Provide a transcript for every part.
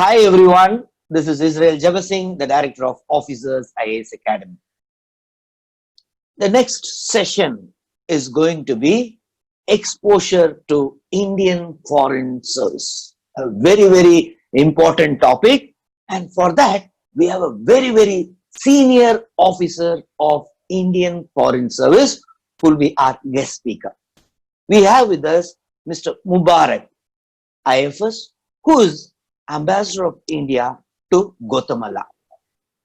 Hi everyone, this is Israel Jabasingh, the Director of Officers IAS Academy. The next session is going to be exposure to Indian Foreign Service, a very important topic, and for that we have a very senior officer of Indian Foreign Service who will be our guest speaker. We have with us Mr. Mubarak, IFS, who is Ambassador of India to Guatemala.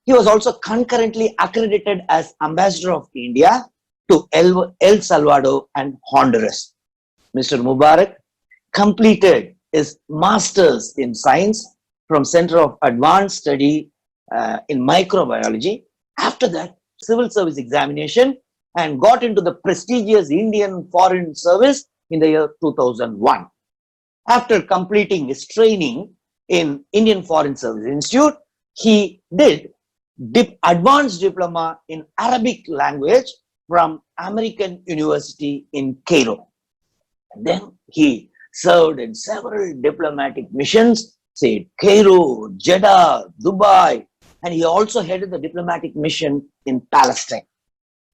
He was also concurrently accredited as Ambassador of India to El Salvador and Honduras. Mr. Mubarak completed his Masters in Science from Center of Advanced Study in Microbiology. After that, Civil Service examination and got into the prestigious Indian Foreign Service in the year 2001. After completing his training in Indian Foreign Service Institute, he did advanced diploma in Arabic language from American University in Cairo. And then he served in several diplomatic missions, say Cairo, Jeddah, Dubai, and he also headed the diplomatic mission in Palestine.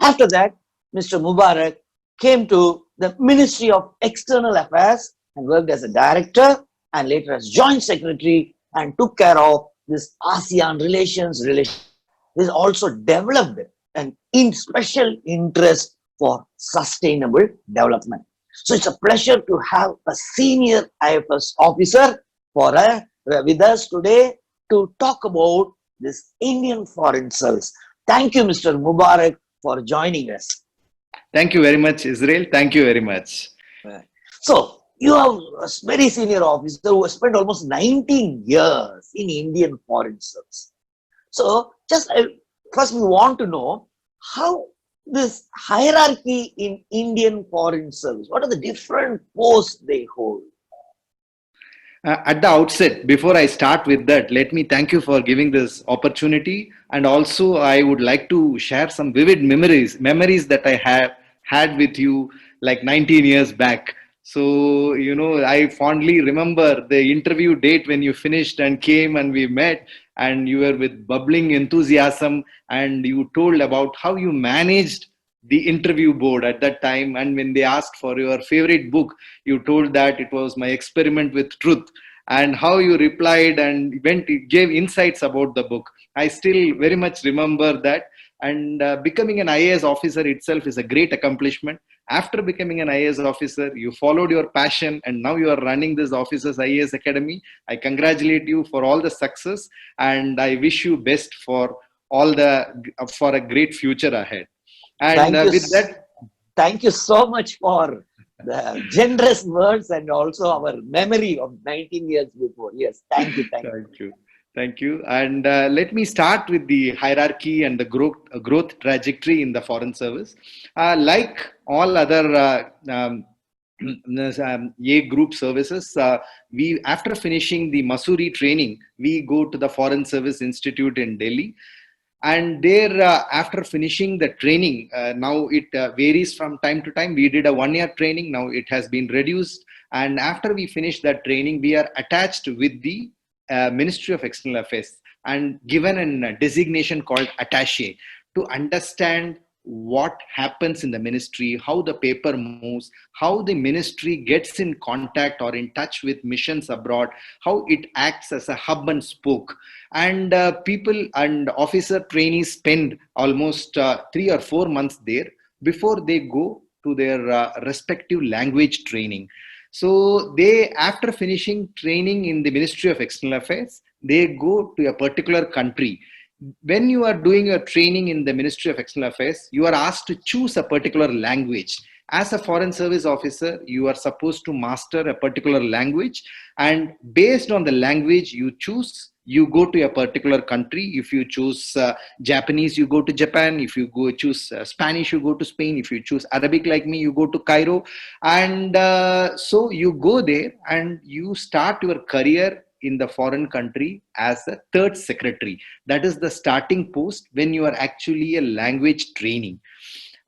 After that, Mr. Mubarak came to the Ministry of External Affairs and worked as a director and later as joint secretary and took care of this ASEAN relations. This also developed an special interest for sustainable development. So it's a pleasure to have a senior IFS officer with us today to talk about this Indian Foreign Service. Thank you, Mr. Mubarak, for joining us. Thank you very much, Israel. Thank you very much. So, you are a very senior officer who has spent almost 19 years in Indian Foreign Service. So, first we want to know how this hierarchy in Indian Foreign Service, what are the different posts they hold? At the outset, before I start with that, let me thank you for giving this opportunity. And also, I would like to share some vivid memories that I have had with you like 19 years back. So, I fondly remember the interview date when you finished and came and we met, and you were with bubbling enthusiasm and you told about how you managed the interview board at that time. And when they asked for your favorite book, you told that it was My Experiment with Truth, and how you replied and gave insights about the book. I still very much remember that. And becoming an IAS officer itself is a great accomplishment. After becoming an IAS officer, you followed your passion and now you are running this Officers IAS Academy. I congratulate you for all the success and I wish you best for a great future ahead. And thank you so much for the generous words and also our memory of 19 years before. Yes, thank you. Thank you. And let me start with the hierarchy and the growth trajectory in the Foreign Service. Like all other A group services, we after finishing the Mussoorie training, we go to the Foreign Service Institute in Delhi. And there, after finishing the training, now it varies from time to time. We did a 1-year training. Now it has been reduced. And after we finish that training, we are attached with the Ministry of External Affairs and given a designation called attaché to understand what happens in the ministry, how the paper moves, how the ministry gets in contact or in touch with missions abroad, how it acts as a hub and spoke. And people and officer trainees spend almost 3 or 4 months there before they go to their respective language training. So they, after finishing training in the Ministry of External Affairs, they go to a particular country. When you are doing your training in the Ministry of External Affairs, you are asked to choose a particular language. As a Foreign Service officer, you are supposed to master a particular language, and based on the language you choose, you go to a particular country. If you choose Japanese, you go to Japan. If you choose Spanish, you go to Spain. If you choose Arabic like me, you go to Cairo. And so you go there and you start your career in the foreign country as a third secretary. That is the starting post when you are actually a language training.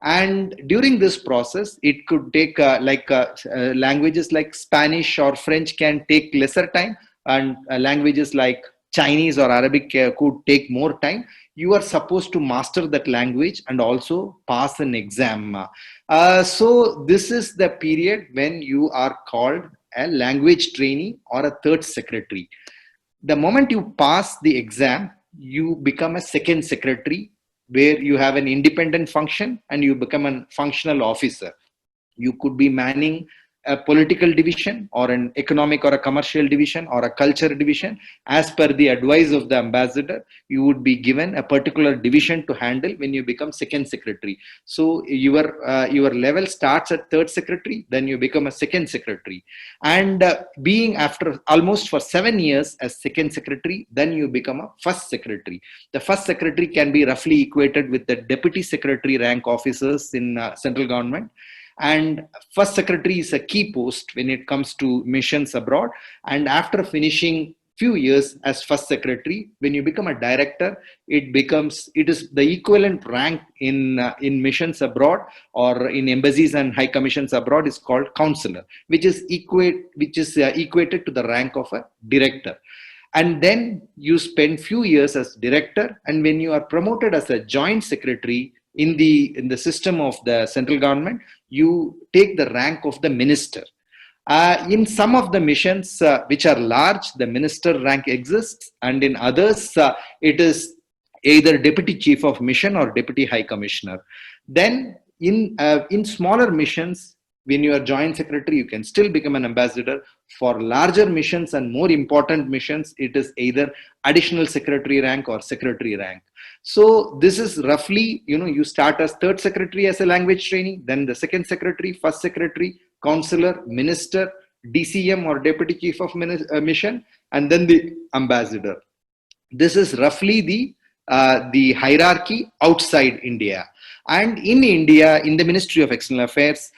And during this process, it could take languages like Spanish or French can take lesser time. and languages like Chinese or Arabic could take more time. You are supposed to master that language and also pass an exam. So this is the period when you are called a language trainee or a third secretary. The moment you pass the exam, you become a second secretary, where you have an independent function and you become a functional officer. You could be manning a political division or an economic or a commercial division or a culture division. As per the advice of the ambassador, you would be given a particular division to handle when you become second secretary. So your level starts at third secretary, then you become a second secretary, and being after almost for 7 years as second secretary, then you become a first secretary. The first secretary can be roughly equated with the deputy secretary rank officers in central government. And first secretary is a key post when it comes to missions abroad. And after finishing few years as first secretary, when you become a director, it is the equivalent rank in missions abroad or in embassies and high commissions abroad is called counselor, which is equated to the rank of a director. And then you spend few years as director, and when you are promoted as a joint secretary in the system of the central government, you take the rank of the minister. In some of the missions which are large, the minister rank exists, and in others it is either deputy chief of mission or deputy high commissioner. Then in smaller missions, when you are joint secretary, you can still become an ambassador. For larger missions and more important missions, it is either additional secretary rank or secretary rank. So this is roughly, you start as third secretary as a language trainee, then the second secretary, first secretary, counselor, minister, DCM or deputy chief of mission, and then the ambassador. This is roughly the hierarchy outside India. And in India, in the Ministry of External Affairs,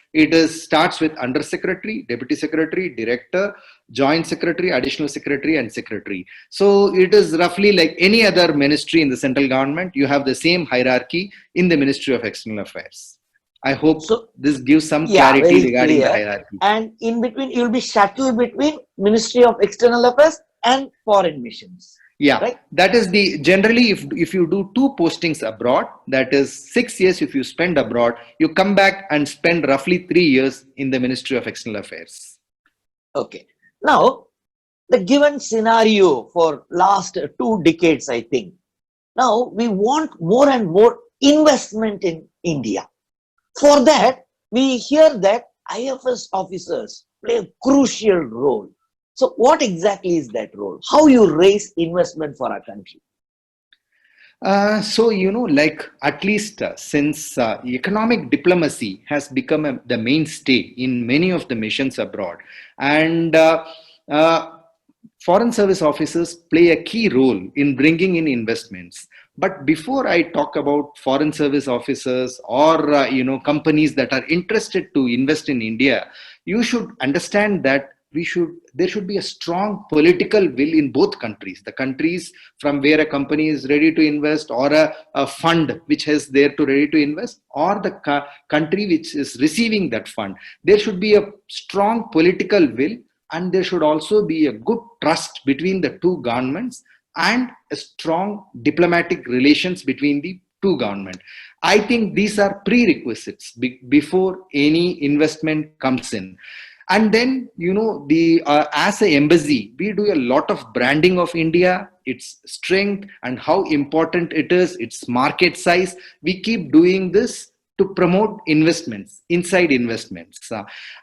starts with under secretary, deputy secretary, director, joint secretary, additional secretary, and secretary. So it is roughly like any other ministry in the central government. You have the same hierarchy in the Ministry of External Affairs. I hope this gives some clarity regarding the hierarchy. And in between, you'll be shuttled between Ministry of External Affairs and foreign missions. Yeah, right? That is generally if you do 2 postings abroad, that is 6 years if you spend abroad, you come back and spend roughly 3 years in the Ministry of External Affairs. Okay. Now, the given scenario for last 2 decades, I think, now we want more and more investment in India. For that, we hear that IFS officers play a crucial role. So what exactly is that role? How you raise investment for our country? So, like at least since economic diplomacy has become the mainstay in many of the missions abroad, and foreign service officers play a key role in bringing in investments. But before I talk about foreign service officers or companies that are interested to invest in India, you should understand that there should be a strong political will in both countries. The countries from where a company is ready to invest, or a fund which is there to ready to invest, or the country which is receiving that fund. There should be a strong political will, and there should also be a good trust between the two governments and a strong diplomatic relations between the two governments. I think these are prerequisites before any investment comes in. And then, as an embassy, we do a lot of branding of India, its strength and how important it is, its market size. We keep doing this to promote investments, inside investments.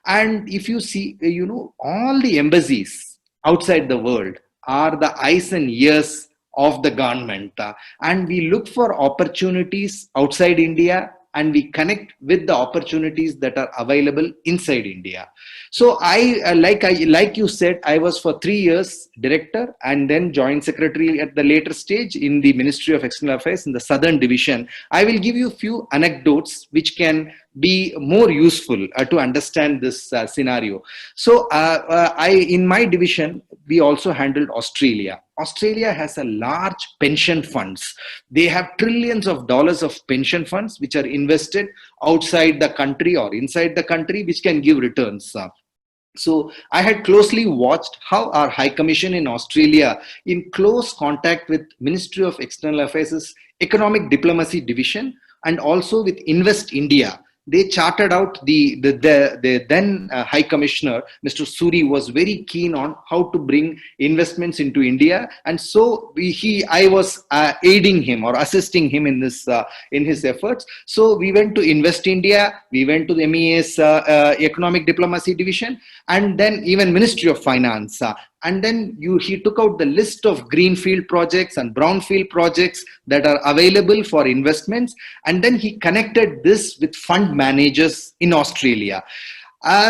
And if you see, all the embassies outside the world are the eyes and ears of the government. And we look for opportunities outside India, and we connect with the opportunities that are available inside India. So like you said, I was for 3 years director and then joint secretary at the later stage in the Ministry of External Affairs in the Southern Division. I will give you a few anecdotes which can be more useful to understand this scenario. So in my division, we also handled Australia. Australia has a large pension funds. They have trillions of dollars of pension funds which are invested outside the country or inside the country, which can give returns. So I had closely watched how our High Commission in Australia, in close contact with Ministry of External Affairs' Economic Diplomacy Division and also with Invest India, they charted out the then High Commissioner, Mr. Suri, was very keen on how to bring investments into India, and so I was aiding him or assisting him in this in his efforts. So we went to Invest India, we went to the MEA's Economic Diplomacy Division, and then even Ministry of Finance. And then he took out the list of greenfield projects and brownfield projects that are available for investments, and then he connected this with fund managers in Australia.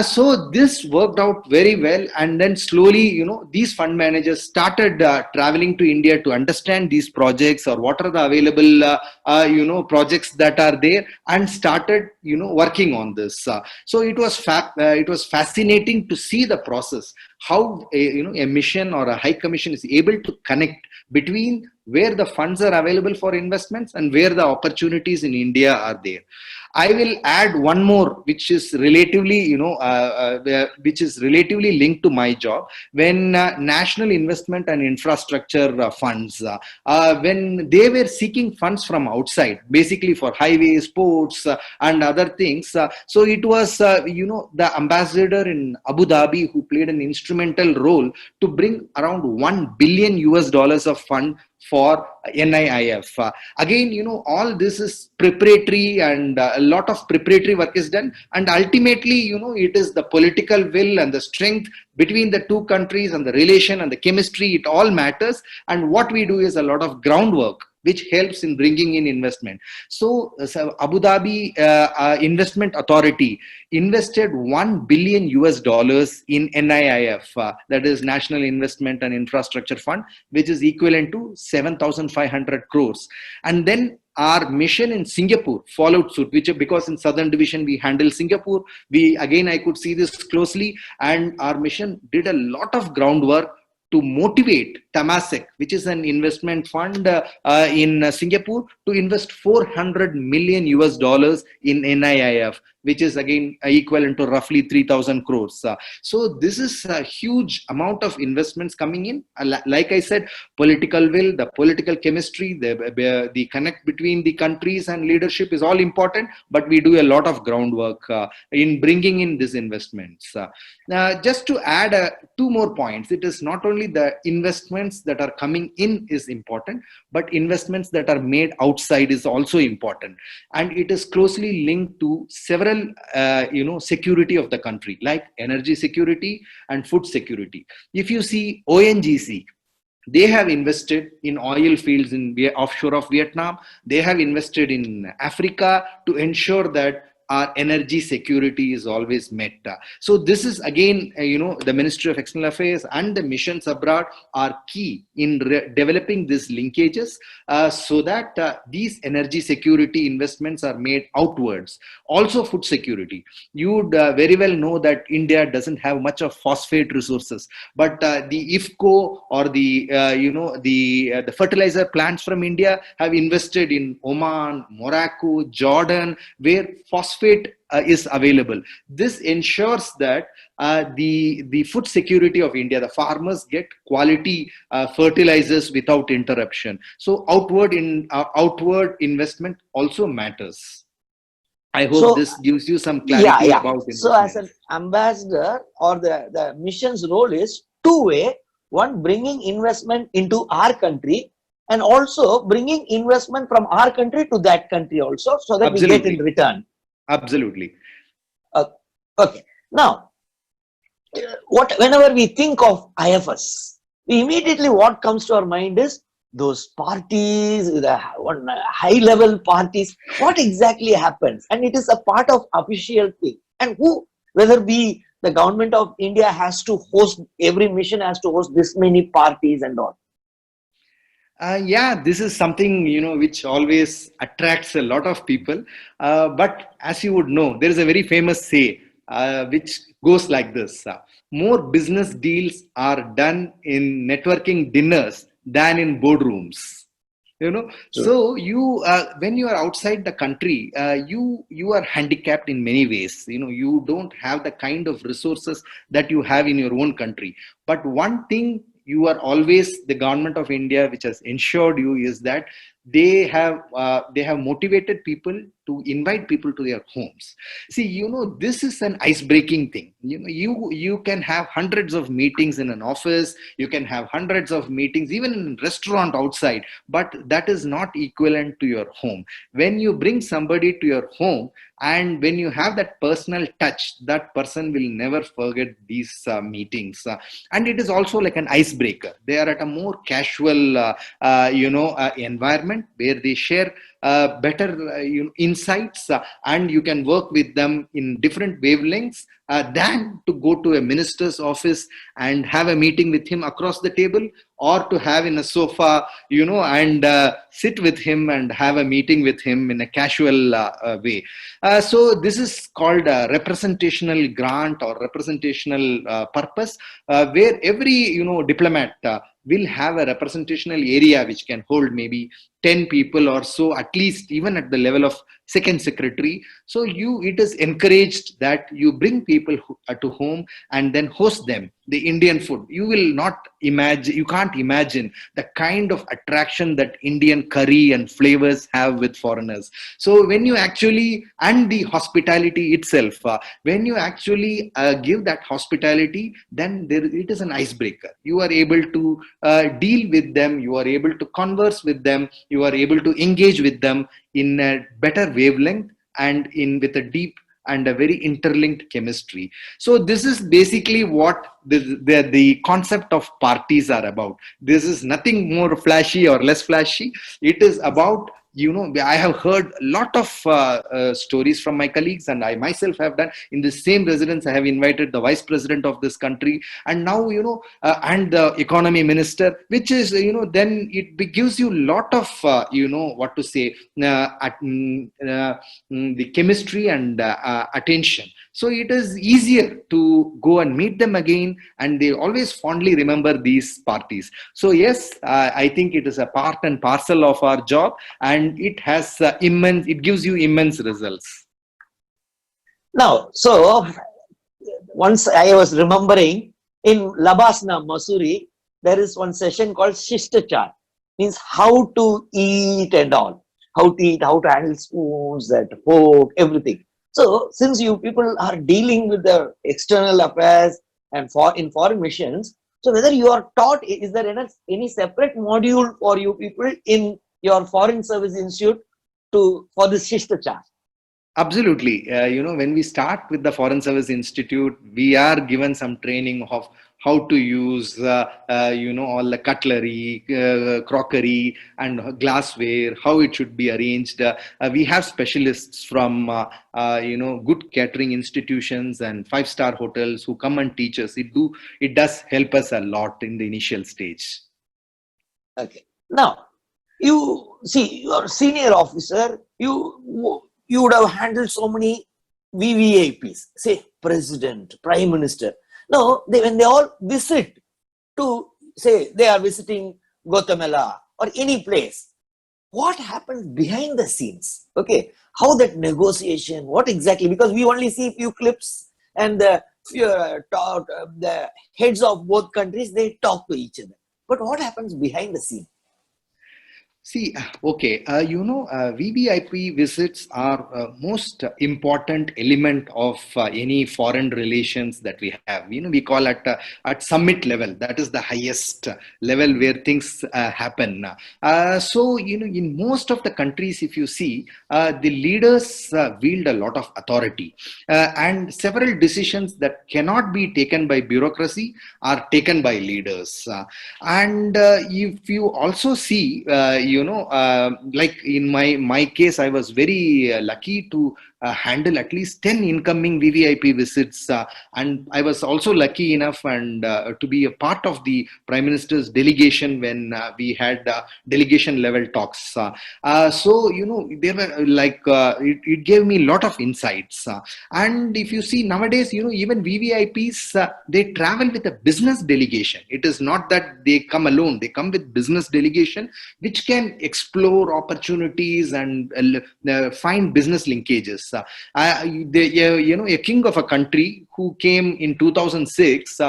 So this worked out very well, and then slowly, these fund managers started traveling to India to understand these projects or what are the available, projects that are there, and started, working on this. So it was fascinating to see the process, how a mission or a High Commission is able to connect between where the funds are available for investments and where the opportunities in India are there. I will add one more, which is relatively, which is relatively linked to my job. When National Investment and Infrastructure Funds, when they were seeking funds from outside, basically for highways, ports, and other things, so it was, the ambassador in Abu Dhabi who played an instrumental role to bring around $1 billion of fund for NIIF. Again, all this is preparatory, and a lot of preparatory work is done. And ultimately, it is the political will and the strength between the two countries and the relation and the chemistry. It all matters. And what we do is a lot of groundwork, which helps in bringing in investment. So Abu Dhabi Investment Authority invested $1 billion in NIIF, that is National Investment and Infrastructure Fund, which is equivalent to 7,500 crores. And then our mission in Singapore followed suit, which, because in Southern Division we handle Singapore, I could see this closely, and our mission did a lot of groundwork to motivate Temasek, which is an investment fund in Singapore, to invest $400 million in NIIF, which is again equivalent to roughly 3,000 crores. So this is a huge amount of investments coming in. Like I said, political will, the political chemistry, the connect between the countries and leadership is all important, but we do a lot of groundwork in bringing in these investments. Just to add two more points, it is not only the investments that are coming in is important, but investments that are made outside is also important, and it is closely linked to several security of the country, like energy security and food security. If you see ONGC, they have invested in oil fields in offshore of Vietnam. They have invested in Africa to ensure that our energy security is always met. So this is again, the Ministry of External Affairs and the missions abroad are key in developing these linkages, so that these energy security investments are made outwards. Also food security. You would very well know that India doesn't have much of phosphate resources, but the IFCO or the fertilizer plants from India have invested in Oman, Morocco, Jordan, where phosphate is available. This ensures that the food security of India, the farmers get quality fertilizers without interruption. So outward investment also matters. I hope this gives you some clarity about investment. So as an ambassador, or the mission's role is two-way: one, bringing investment into our country, and also bringing investment from our country to that country also, so that we get in return. Absolutely. Okay. Now, whenever we think of IFS, immediately what comes to our mind is those parties, the high-level parties. What exactly happens? And it is a part of official thing. And whether the government of India has to host, every mission has to host this many parties and all. This is something, which always attracts a lot of people. But as you would know, there is a very famous say, which goes like this. More business deals are done in networking dinners than in boardrooms. you know. True. So you when you are outside the country, you are handicapped in many ways. You don't have the kind of resources that you have in your own country. But one thing, you are always, the government of India which has ensured you, is that they have motivated people to invite people to their homes. See, this is an ice breaking thing. You can have hundreds of meetings in an office, you can have hundreds of meetings even in a restaurant outside, but that is not equivalent to your home. When you bring somebody to your home, and when you have that personal touch, that person will never forget these meetings. And it is also like an icebreaker. They are at a more casual environment where they share better insights, and you can work with them in different wavelengths than to go to a minister's office and have a meeting with him across the table, or to have in a sofa, and sit with him and have a meeting with him in a casual way. So this is called a representational grant or representational purpose, where every diplomat will have a representational area which can hold maybe 10 people or so, at least, even at the level of second secretary. So it is encouraged that you bring people to home and then host them the Indian food. You can't imagine the kind of attraction that Indian curry and flavors have with foreigners. So when you actually, and the hospitality itself, when you actually give that hospitality, then it is an icebreaker. You are able to deal with them, you are able to converse with them, you are able to engage with them in a better wavelength, and with a deep and a very interlinked chemistry. So this is basically what the concept of parties are about. This is nothing more flashy or less flashy. It is about, I have heard a lot of stories from my colleagues, and I myself have done. In the same residence, I have invited the vice president of this country, and now, and the economy minister, which is, then it gives you a lot of, what to say, the chemistry and attention. So it is easier to go and meet them again, and they always fondly remember these parties. So yes, I think it is a part and parcel of our job, and it has it gives you immense results. Now, so once I was remembering, in Labasna, Mussoorie, there is one session called Shishtachar, means how to eat and all. How to eat, how to handle spoons, that fork, everything. So, since you people are dealing with the external affairs and in foreign missions, so whether you are taught, is there any separate module for you people in your Foreign Service Institute for this Shishtachar? Absolutely. When we start with the Foreign Service Institute, we are given some training of how to use, all the cutlery, crockery, and glassware, how it should be arranged. We have specialists from, good catering institutions and five-star hotels who come and teach us. It does help us a lot in the initial stage. Okay. Now, you see, your senior officer, you would have handled so many VVIPs, say President, Prime Minister. Now, when they all visit to, say, they are visiting Guatemala or any place, what happens behind the scenes? Okay, how that negotiation, what exactly? Because we only see few clips, and the heads of both countries, they talk to each other. But what happens behind the scene? See, okay, VVIP visits are most important element of any foreign relations that we have. We call it at summit level. That is the highest level where things happen. So, in most of the countries, if you see, the leaders wield a lot of authority, and several decisions that cannot be taken by bureaucracy are taken by leaders. And if you also see, like in my case, I was very lucky to handle at least 10 incoming VVIP visits. And I was also lucky enough and to be a part of the Prime Minister's delegation when we had delegation level talks. So, they were it gave me a lot of insights. And if you see nowadays, even VVIPs, they travel with a business delegation. It is not that they come alone, they come with business delegation, which can explore opportunities and find business linkages. A king of a country who came in 2006,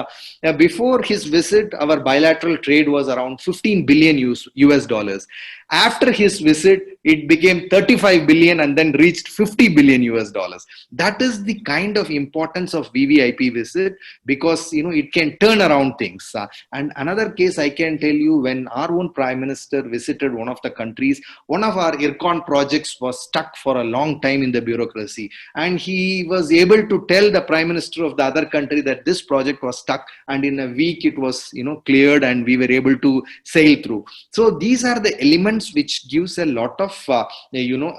before his visit, our bilateral trade was around 15 billion US dollars. After his visit, it became 35 billion and then reached 50 billion US dollars. That is the kind of importance of VVIP visit, because it can turn around things. And another case I can tell you, when our own Prime Minister visited one of the countries, one of our IRCON projects was stuck for a long time in the bureaucracy, and he was able to tell the Prime Minister of the other country that this project was stuck, and in a week it was cleared and we were able to sail through. So these are the elements which gives a lot of a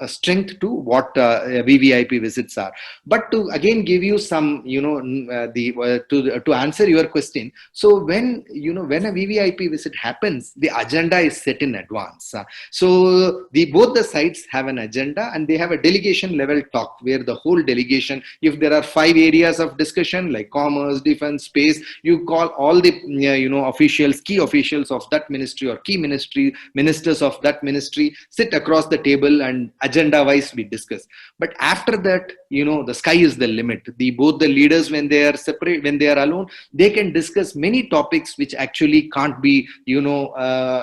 strength to what VVIP visits are. But to again give you some to answer your question, so when a VVIP visit happens, the agenda is set in advance. So both the sides have an agenda, and they have a delegation level talk where the whole delegation, if there are 5 areas of discussion like commerce, defense, space, you call all the officials, key officials of that ministry or key ministers of that ministry, sit across the table and agenda wise we discuss. But after that, the sky is the limit. Both the leaders, when they are separate, when they are alone, they can discuss many topics which actually can't be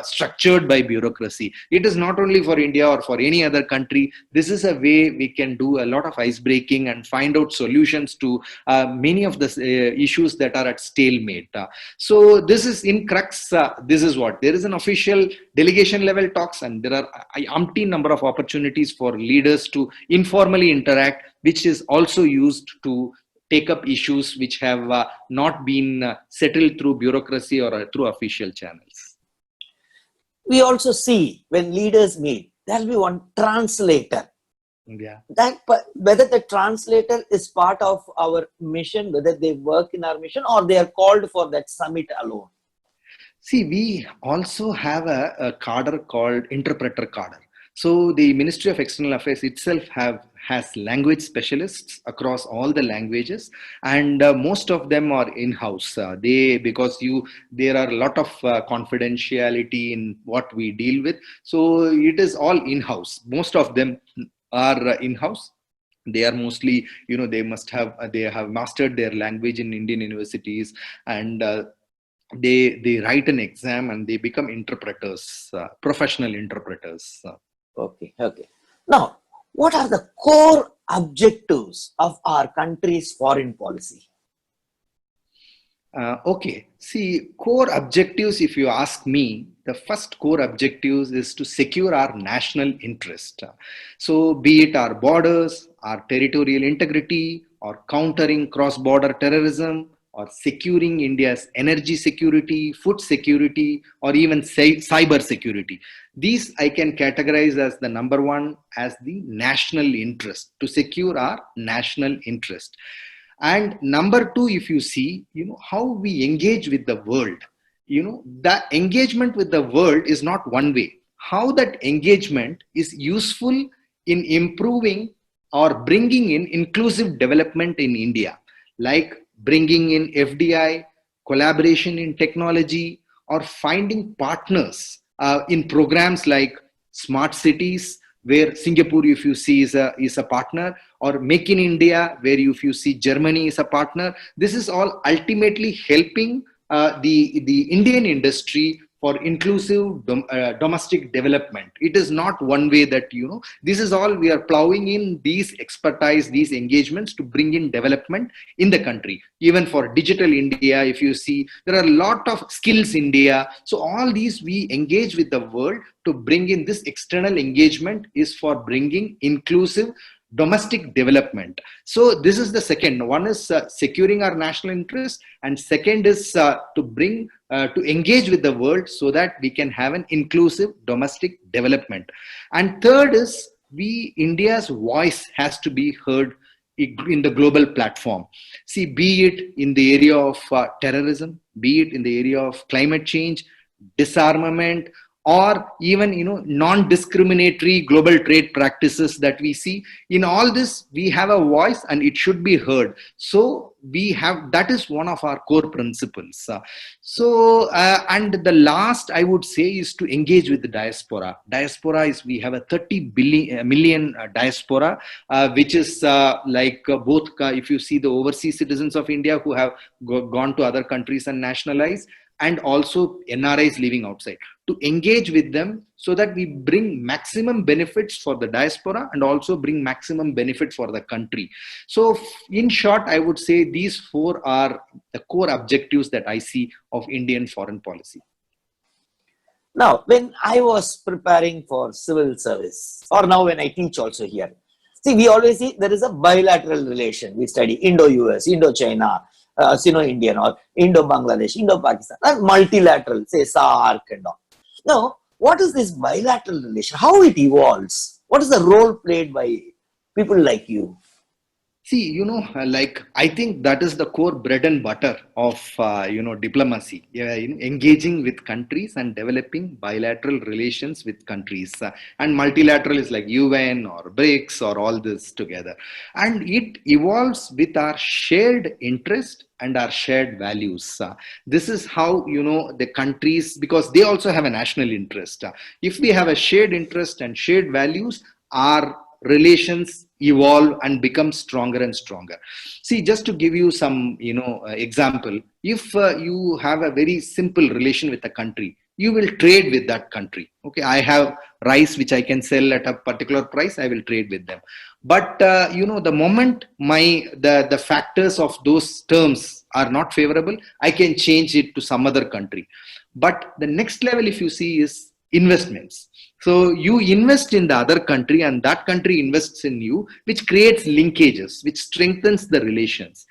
structured by bureaucracy. It is not only for India or for any other country. This is a way we can do a lot of ice breaking and find out solutions to many of the issues that are at stalemate. So this is in crux. This is what there is an official delegation level talks, and there are umpteen number of opportunities for leaders to informally interact, which is also used to take up issues which have not been settled through bureaucracy or through official channels. We also see when leaders meet, there will be one translator. Yeah. Whether the translator is part of our mission, whether they work in our mission, or they are called for that summit alone. See, we also have a cadre called interpreter cadre. So the Ministry of External Affairs itself has language specialists across all the languages, and most of them are in-house. Because there are a lot of confidentiality in what we deal with, so it is all in-house. Most of them are in-house. They are mostly, they have mastered their language in Indian universities, and they write an exam and they become interpreters, professional interpreters. Okay. Now, what are the core objectives of our country's foreign policy? Okay. See, core objectives, if you ask me, the first core objectives is to secure our national interest. So be it our borders, our territorial integrity, or countering cross-border terrorism, or securing India's energy security, food security, or even cyber security. These I can categorize as the number one, as the national interest, to secure our national interest. And number two, if you see, how we engage with the world, the engagement with the world is not one way. How that engagement is useful in improving or bringing in inclusive development in India, like bringing in FDI, collaboration in technology, or finding partners in programs like smart cities, where Singapore, if you see, is a partner, or Make in India, where if you see Germany is a partner. This is all ultimately helping the Indian industry for inclusive domestic development. It is not one way that, this is all we are plowing in these expertise, these engagements to bring in development in the country. Even for Digital India, if you see, there are a lot of skills India. So all these we engage with the world to bring in. This external engagement is for bringing inclusive domestic development. So this is the second one, is securing our national interest, and second is to engage with the world so that we can have an inclusive domestic development. And third is India's voice has to be heard in the global platform. See, be it in the area of terrorism, be it in the area of climate change, disarmament, or even non-discriminatory global trade practices that we see. In all this, we have a voice and it should be heard. So that is one of our core principles. And the last I would say is to engage with the diaspora. We have a 30 million diaspora, which is both, if you see the overseas citizens of India who have gone to other countries and nationalized, and also NRIs living outside, to engage with them so that we bring maximum benefits for the diaspora and also bring maximum benefit for the country. So in short, I would say these four are the core objectives that I see of Indian foreign policy. Now, when I was preparing for civil service, or now when I teach also here, see, we always see there is a bilateral relation. We study Indo-US, Indo-China, Sino-Indian, or Indo-Bangladesh, Indo-Pakistan, and multilateral, say SAARC and all. Now, what is this bilateral relation? How it evolves? What is the role played by people like you? See, I think that is the core bread and butter of, diplomacy. Yeah, engaging with countries and developing bilateral relations with countries. And multilateral is like UN or BRICS or all this together. And it evolves with our shared interest and our shared values. This is how, the countries, because they also have a national interest. If we have a shared interest and shared values, our relations evolve and become stronger and stronger. See, just to give you some, example, if you have a very simple relation with a country, you will trade with that country. Okay, I have rice which I can sell at a particular price, I will trade with them. But the moment the factors of those terms are not favorable, I can change it to some other country. But the next level, if you see, is investments. So you invest in the other country and that country invests in you, which creates linkages, which strengthens the relations.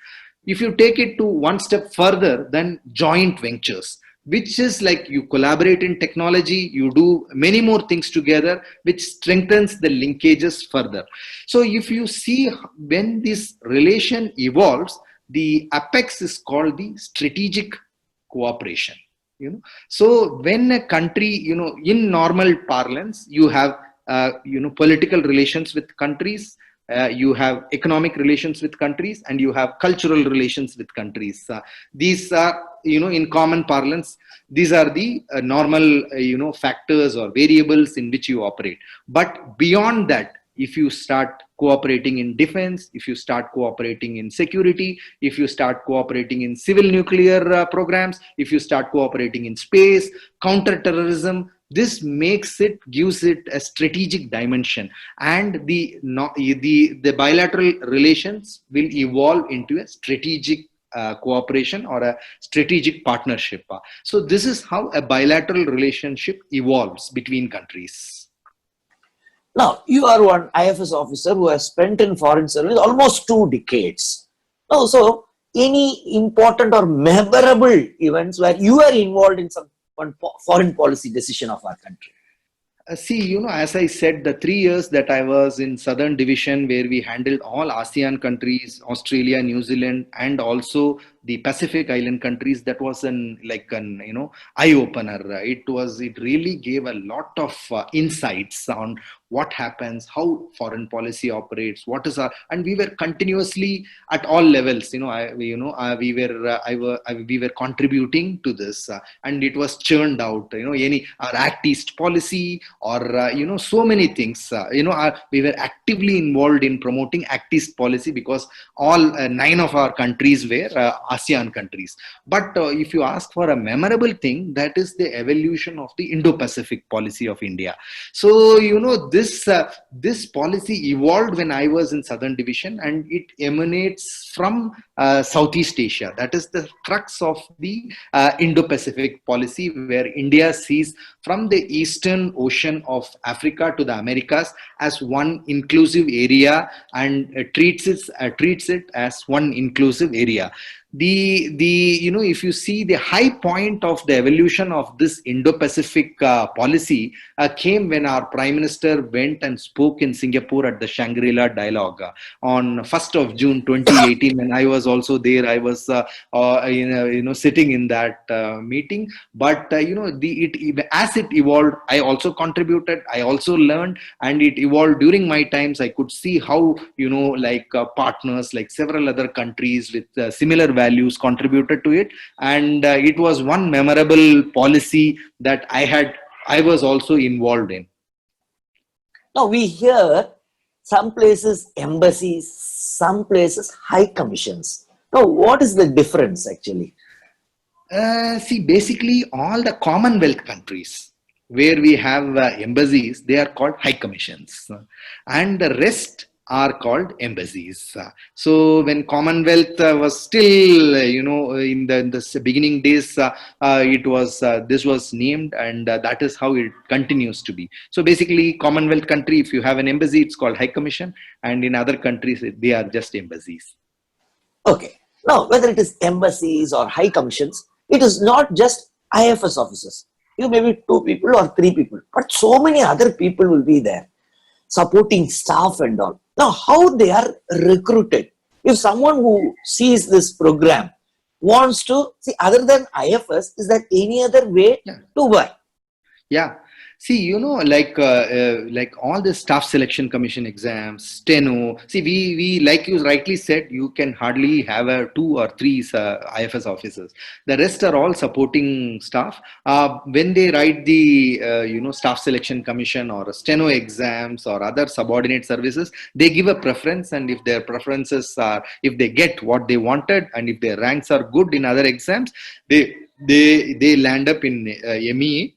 If you take it to one step further, then joint ventures, which is like you collaborate in technology, you do many more things together, which strengthens the linkages further. So if you see, when this relation evolves, the apex is called the strategic cooperation. So when a country, in normal parlance, you have political relations with countries, you have economic relations with countries, and you have cultural relations with countries. These are, in common parlance, these are the normal factors or variables in which you operate. But beyond that, if you start cooperating in defense, if you start cooperating in security, if you start cooperating in civil nuclear programs, if you start cooperating in space, counter-terrorism, this gives it a strategic dimension, and the bilateral relations will evolve into a strategic cooperation or a strategic partnership. So this is how a bilateral relationship evolves between countries. Now, you are one IFS officer who has spent in foreign service almost 2 decades. Now, so any important or memorable events where you are involved in one foreign policy decision of our country? See, as I said, the 3 years that I was in Southern Division, where we handled all ASEAN countries, Australia, New Zealand, and also the Pacific Island countries, that was an eye opener. It really gave a lot of insights on what happens, how foreign policy operates, and we were continuously at all levels. We were contributing to this, and it was churned out. Our Act East policy, or so many things. We were actively involved in promoting Act East policy, because all 9 of our countries were ASEAN countries. But if you ask for a memorable thing, that is the evolution of the Indo-Pacific policy of India. So this policy evolved when I was in Southern Division, and it emanates from Southeast Asia. That is the crux of the Indo-Pacific policy, where India sees from the Eastern Ocean of Africa to the Americas as one inclusive area, and treats it as one inclusive area. the if you see the high point of the evolution of this Indo-Pacific policy came when our Prime Minister went and spoke in Singapore at the Shangri-La Dialogue on 1st of June 2018. When I was also there, I was sitting in that meeting. But as it evolved, I also contributed, I also learned, and it evolved during my times. I could see how partners like several other countries with similar values contributed to it, and it was one memorable policy that I was also involved in. Now we hear some places embassies, some places high commissions. Now what is the difference actually? See, basically all the Commonwealth countries where we have embassies, they are called high commissions, and the rest are called embassies. So when Commonwealth was still, in the beginning days, this was named, and that is how it continues to be. So basically, Commonwealth country, if you have an embassy, it's called high commission, and in other countries, they are just embassies. Okay. Now, whether it is embassies or high commissions, it is not just IFS officers. You may be 2 people or 3 people, but so many other people will be there, supporting staff and all. Now, how they are recruited? If someone who sees this program wants to see, other than IFS, is there any other way to work? Yeah. See, like all the staff selection commission exams, steno. See, we like you rightly said, you can hardly have 2 or 3 IFS officers. The rest are all supporting staff. When they write the staff selection commission or steno exams or other subordinate services, they give a preference, and if their preferences are, if they get what they wanted, and if their ranks are good in other exams, they land up in MEA.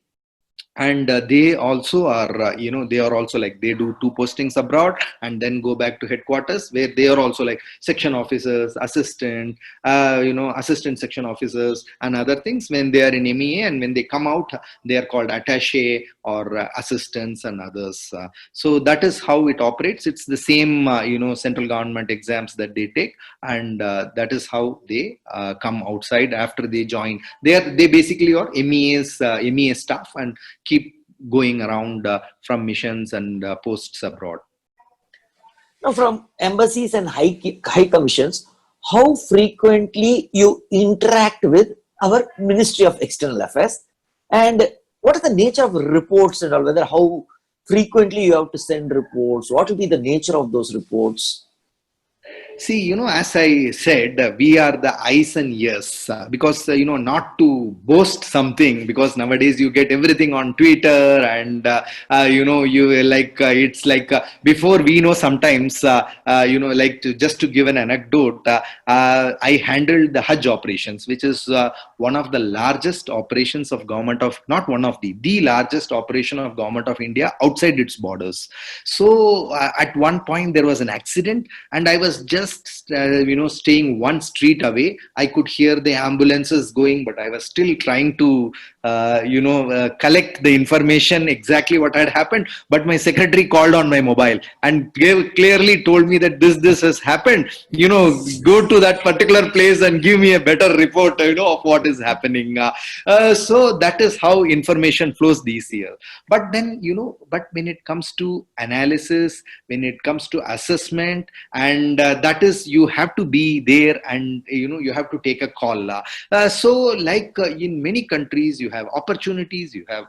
And they also are they are also like, they do 2 postings abroad and then go back to headquarters, where they are also like section officers, assistant assistant section officers and other things when they are in MEA, and when they come out they are called attaché or assistants and others. So that is how it operates. It's the same central government exams that they take, and that is how they come outside after they join. They basically are MEA staff, and keep going around from missions and posts abroad. Now, from embassies and high commissions, how frequently you interact with our Ministry of External Affairs, and what is the nature of reports and all, whether how frequently you have to send reports, what will be the nature of those reports? See, as I said, we are the eyes and ears, because, not to boast something, because nowadays you get everything on Twitter, and, you like, it's like, before we know sometimes, just to give an anecdote, I handled the Hajj operations, which is one of the largest operations of government of, not one of the largest operation of government of India outside its borders. So at one point there was an accident, and I was just staying one street away. I could hear the ambulances going, but I was still trying to collect the information exactly what had happened. But my secretary called on my mobile and clearly told me that this has happened. Go to that particular place and give me a better report of what is happening. So that is how information flows these years. But then but when it comes to analysis, when it comes to assessment, and that is, you have to be there, and you have to take a call. So in many countries, you have opportunities, you have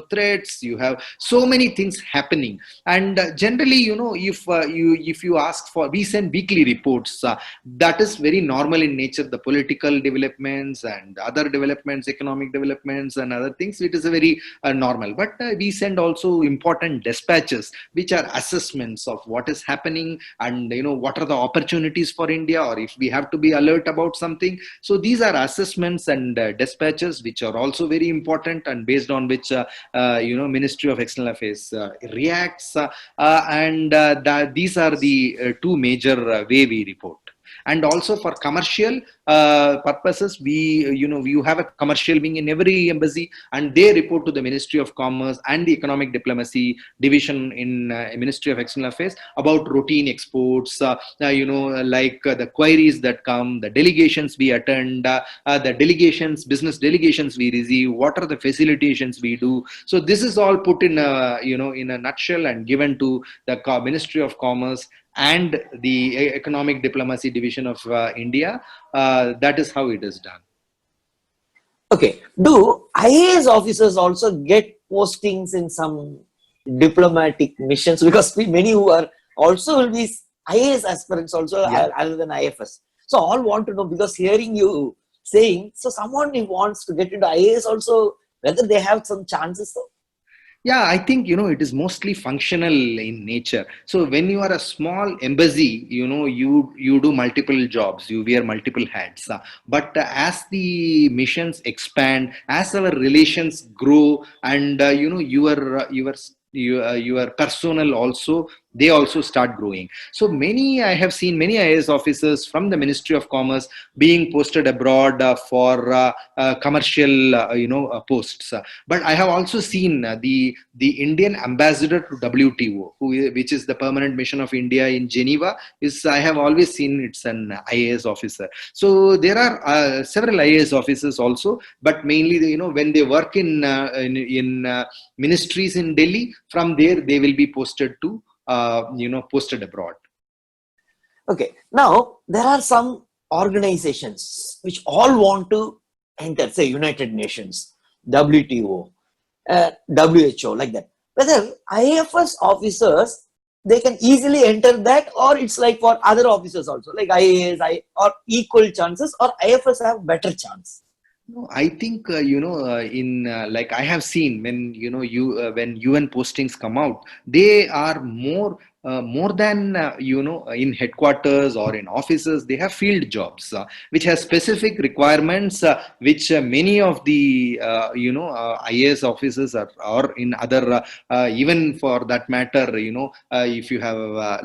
threats, you have so many things happening, and generally if you ask for, we send weekly reports. That is very normal in nature. The political developments and other developments, economic developments and other things, it is a very normal. But we send also important dispatches, which are assessments of what is happening, and what are the opportunities for India, or if we have to be alert about something. So these are assessments and dispatches which are also very important, and based on which Ministry of External Affairs reacts, and these are the 2 major way we report. And also for commercial purposes, you have a commercial wing in every embassy, and they report to the Ministry of Commerce and the Economic Diplomacy division in Ministry of External Affairs about routine exports, the queries that come, the delegations we attend, the delegations, business delegations we receive, what are the facilitations we do. So this is all put in in a nutshell and given to the Ministry of Commerce and the Economic Diplomacy division of India. That is how it is done. Okay. Do IAS officers also get postings in some diplomatic missions? Because many who are also will be IAS aspirants also Yeah. other than IFS. So all want to know, because hearing you saying, so someone who wants to get into IAS also, whether they have some chances. So, Yeah, I think, it is mostly functional in nature. So when you are a small embassy, you do multiple jobs, you wear multiple hats. But as the missions expand, as our relations grow, and your personnel also, they also start growing. So I have seen many IAS officers from the Ministry of Commerce being posted abroad for commercial posts. But I have also seen the Indian ambassador to WTO, which is the permanent mission of India in Geneva. I have always seen it's an IAS officer. So there are several IAS officers also, but mainly when they work in ministries in Delhi, from there they will be posted to posted abroad. okay. Now, there are some organizations which all want to enter, say, United Nations, WTO, WHO, like that. Whether IFS officers, they can easily enter that, or it's like for other officers also, like IAS, or equal chances, or IFS have better chance. No, I think in like I have seen when when UN postings come out, they are more than in headquarters or in offices. They have field jobs which has specific requirements, which many of the IAS officers are, or in other even for that matter, if you have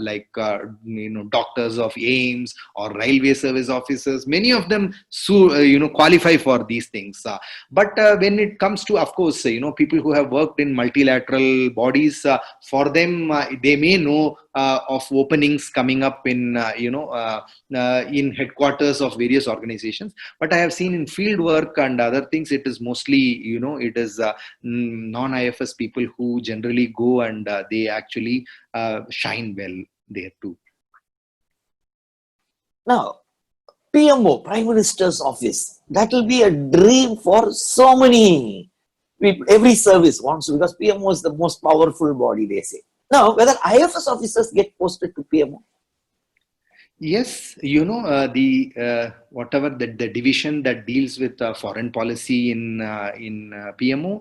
doctors of AIMS or railway service officers, many of them qualify for these things. But when it comes to, of course, people who have worked in multilateral bodies, for them, they may know of openings coming up in in headquarters of various organizations. But I have seen in field work and other things, it is mostly it is non-IFS people who generally go, and they actually shine well there too. Now, PMO, Prime Minister's Office, that will be a dream for so many people. Every service wants to, because PMO is the most powerful body, they say. Now, whether IFS officers get posted to PMO? Yes, the whatever the division that deals with foreign policy in PMO,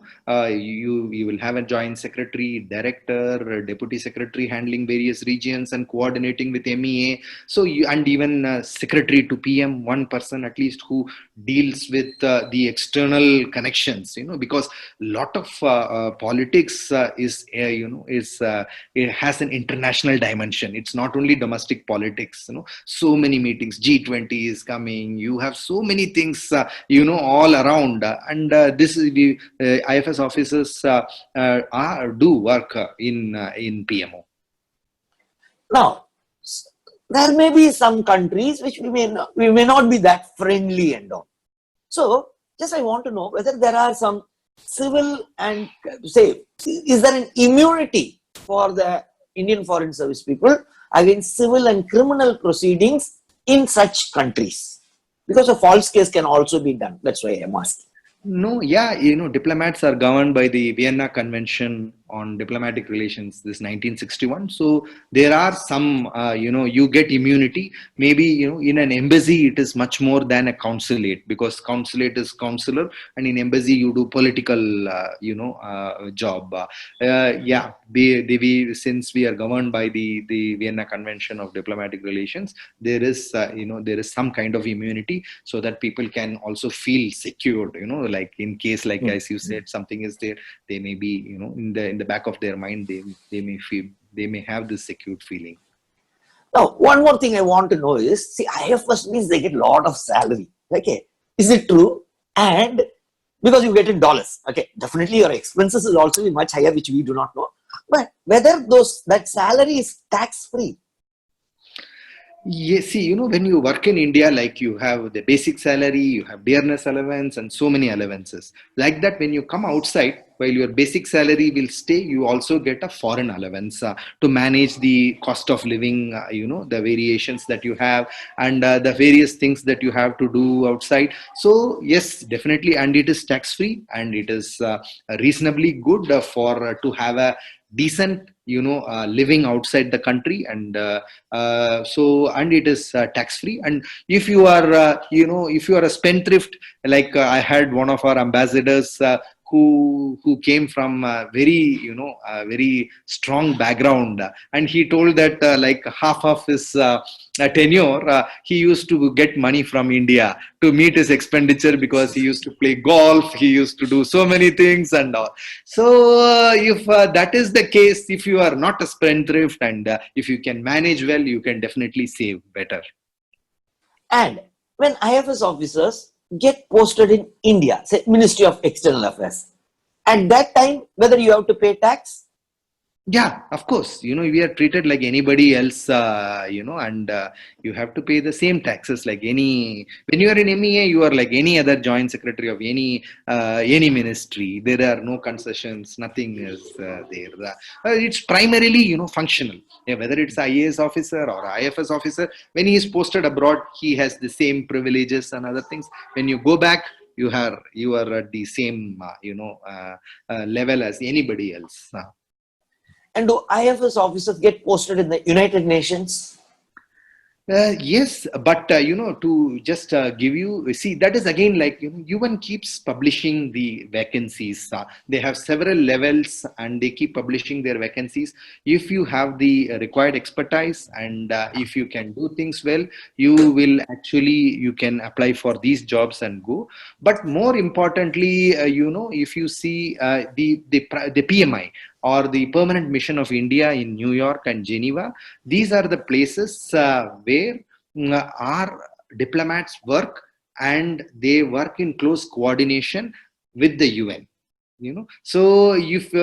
you will have a joint secretary, director, deputy secretary handling various regions and coordinating with MEA. So and even secretary to PM, one person at least who deals with the external connections. Because a lot of politics it has an international dimension. It's not only domestic politics. So many meetings, G20 is coming, you have so many things all around, and this is the IFS officers do work in PMO. Now, there may be some countries which we may not be that friendly and all. So, just I want to know whether there are some civil and, say, is there an immunity for the Indian Foreign Service people against civil and criminal proceedings in such countries? Because a false case can also be done. That's why I'm asking. No, yeah, diplomats are governed by the Vienna Convention on Diplomatic Relations, this 1961. So there are some, you get immunity. Maybe, in an embassy, it is much more than a consulate, because consulate is consular, and in embassy, you do political, job. Yeah, since we are governed by the Vienna Convention of Diplomatic Relations, there is, there is some kind of immunity, so that people can also feel secured, like in case, like as you said, something is there, they may be, in the back of their mind, they may have this secured feeling. Now, one more thing I want to know is, see, IFS means they get a lot of salary. Okay, is it true? And because you get in dollars, okay, definitely your expenses will also be much higher, which we do not know. But whether that salary is tax free. Yes, see, when you work in India, like you have the basic salary, you have dearness allowance, and so many allowances. Like that, when you come outside, while your basic salary will stay, you also get a foreign allowance to manage the cost of living, the variations that you have, and the various things that you have to do outside. So, yes, definitely, and it is tax free, and it is reasonably good for to have a decent living outside the country, and and it is tax free. And if you are if you are a spendthrift, like I had one of our ambassadors who came from a very strong background, and he told that like half of his tenure, he used to get money from India to meet his expenditure, because he used to play golf, he used to do so many things and all. So if that is the case, if you are not a spendthrift, and if you can manage well, you can definitely save better. And when IFS officers get posted in India, say Ministry of External Affairs, at that time, whether you have to pay tax. Yeah, of course. We are treated like anybody else, and you have to pay the same taxes like any. When you are in MEA, you are like any other joint secretary of any ministry. There are no concessions. Nothing is there. It's primarily, functional. Yeah, whether it's IAS officer or IFS officer, when he is posted abroad, he has the same privileges and other things. When you go back, you are at the same level as anybody else. And do IFS officers get posted in the United Nations? Yes, but to just give you, see, that is again like UN keeps publishing the vacancies. They have several levels, and they keep publishing their vacancies. If you have the required expertise, and if you can do things well, you can apply for these jobs and go. But more importantly, if you see the PMI, or the Permanent Mission of India in New York and Geneva, these are the places where our diplomats work, and they work in close coordination with the UN. So if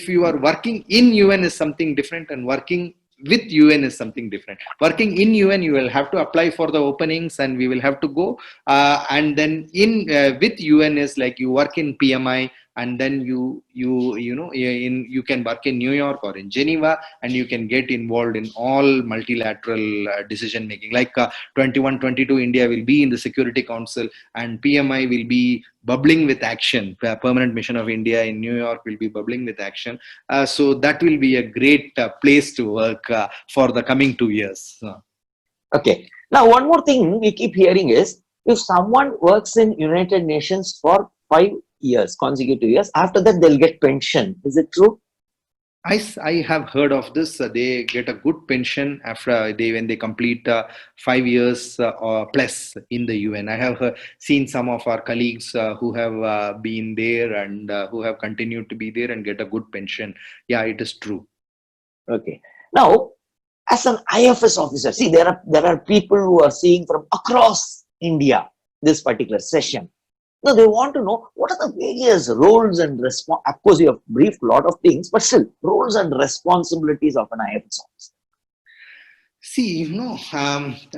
you are working in UN is something different, and working with UN is something different. Working in UN, you will have to apply for the openings, and we will have to go. And then with UN is like you work in PMI, and then you can work in New York or in Geneva, and you can get involved in all multilateral decision making. Like 21-22, India will be in the Security Council, and PMI will be bubbling with action. Permanent Mission of India in New York will be bubbling with action. So that will be a great place to work for the coming 2 years. Okay. Now, one more thing we keep hearing is, if someone works in United Nations for 5 years, consecutive years, after that they'll get pension. Is it true? I have heard of this. They get a good pension after when they complete 5 years or plus in the UN. I have seen some of our colleagues who have been there, and who have continued to be there and get a good pension. Yeah, it is true. Okay. Now, as an IFS officer, see, there are people who are seeing from across India this particular session. Now, they want to know what are the various roles and responsibilities. Of course, you have briefed a lot of things, but still, roles and responsibilities of an IFS officer. See,